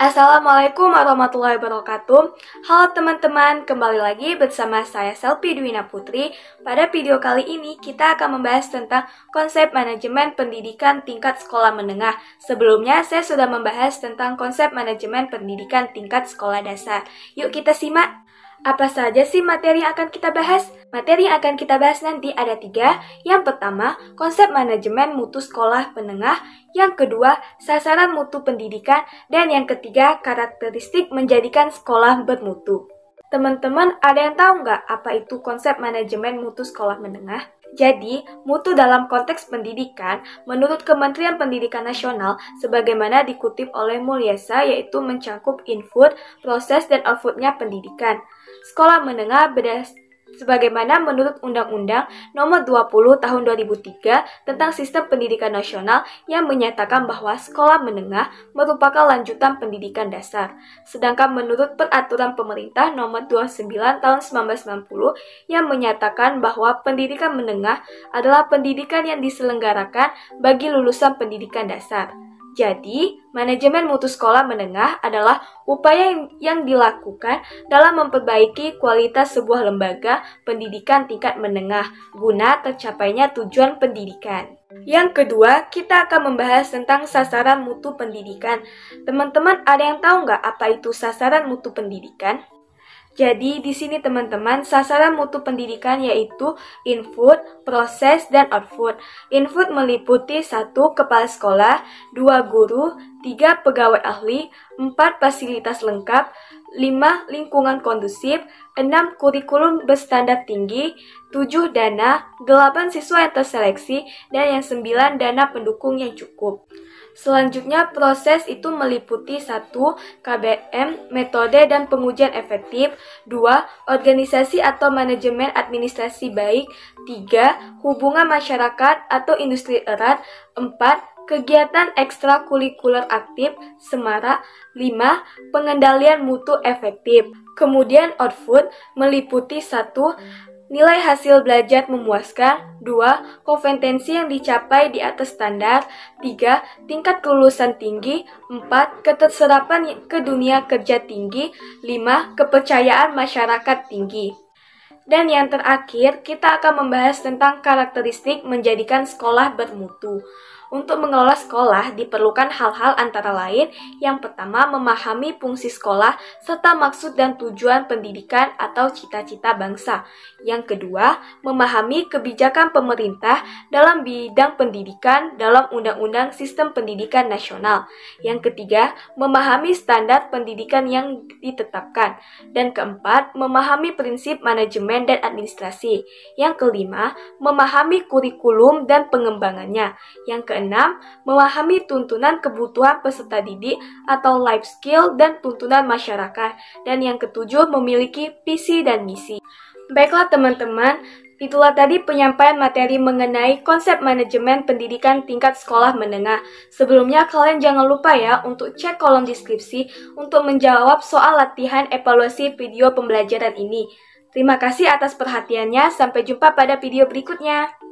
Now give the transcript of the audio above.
Assalamualaikum warahmatullahi wabarakatuh. Halo teman-teman, kembali lagi bersama saya Selvi Dwina Putri. Pada video kali ini kita akan membahas tentang konsep manajemen pendidikan tingkat sekolah menengah. Sebelumnya saya sudah membahas tentang konsep manajemen pendidikan tingkat sekolah dasar. Yuk kita simak. Apa saja sih materi yang akan kita bahas? Materi yang akan kita bahas nanti ada 3. Yang pertama, konsep manajemen mutu sekolah menengah. Yang kedua, sasaran mutu pendidikan. Dan yang ketiga, karakteristik menjadikan sekolah bermutu. Teman-teman, ada yang tahu nggak apa itu konsep manajemen mutu sekolah menengah? Jadi, mutu dalam konteks pendidikan, menurut Kementerian Pendidikan Nasional, sebagaimana dikutip oleh Mulyasa, yaitu mencakup input, proses, dan outputnya pendidikan. Sekolah menengah sebagaimana menurut Undang-Undang Nomor 20 Tahun 2003 tentang Sistem Pendidikan Nasional yang menyatakan bahwa sekolah menengah merupakan lanjutan pendidikan dasar. Sedangkan menurut Peraturan Pemerintah Nomor 29 Tahun 1990 yang menyatakan bahwa pendidikan menengah adalah pendidikan yang diselenggarakan bagi lulusan pendidikan dasar. Jadi, manajemen mutu sekolah menengah adalah upaya yang dilakukan dalam memperbaiki kualitas sebuah lembaga pendidikan tingkat menengah guna tercapainya tujuan pendidikan. Yang kedua, kita akan membahas tentang sasaran mutu pendidikan. Teman-teman, ada yang tahu nggak apa itu sasaran mutu pendidikan? Jadi, di sini teman-teman, sasaran mutu pendidikan yaitu input, proses, dan output. Input meliputi 1. Kepala sekolah, 2. Guru, 3. Pegawai ahli, 4. Fasilitas lengkap, 5. Lingkungan kondusif, 6. Kurikulum berstandar tinggi, 7. Dana, 8. Siswa yang terseleksi, dan yang 9. Dana pendukung yang cukup. Selanjutnya, proses itu meliputi 1. KBM, metode dan pengujian efektif, 2. Organisasi atau manajemen administrasi baik, 3. Hubungan masyarakat atau industri erat, 4. Kegiatan ekstrakurikuler aktif, semarak, 5. Pengendalian mutu efektif. Kemudian output meliputi 1. Nilai hasil belajar memuaskan, 2. Kompetensi yang dicapai di atas standar, 3. Tingkat kelulusan tinggi, 4. Keterserapan ke dunia kerja tinggi, 5. Kepercayaan masyarakat tinggi. Dan yang terakhir, kita akan membahas tentang karakteristik menjadikan sekolah bermutu. Untuk mengelola sekolah diperlukan hal-hal antara lain. Yang pertama, memahami fungsi sekolah serta maksud dan tujuan pendidikan atau cita-cita bangsa. Yang kedua, memahami kebijakan pemerintah dalam bidang pendidikan dalam Undang-Undang Sistem Pendidikan Nasional. Yang ketiga, memahami standar pendidikan yang ditetapkan. Dan keempat, memahami prinsip manajemen dan administrasi. Yang kelima, memahami kurikulum dan pengembangannya. Yang keenam, memahami tuntunan kebutuhan peserta didik atau life skill dan tuntunan masyarakat. Dan yang ketujuh, memiliki visi dan misi. Baiklah teman-teman, itulah tadi penyampaian materi mengenai konsep manajemen pendidikan tingkat sekolah menengah. Sebelumnya kalian jangan lupa ya untuk cek kolom deskripsi untuk menjawab soal latihan evaluasi video pembelajaran ini. Terima kasih atas perhatiannya, sampai jumpa pada video berikutnya.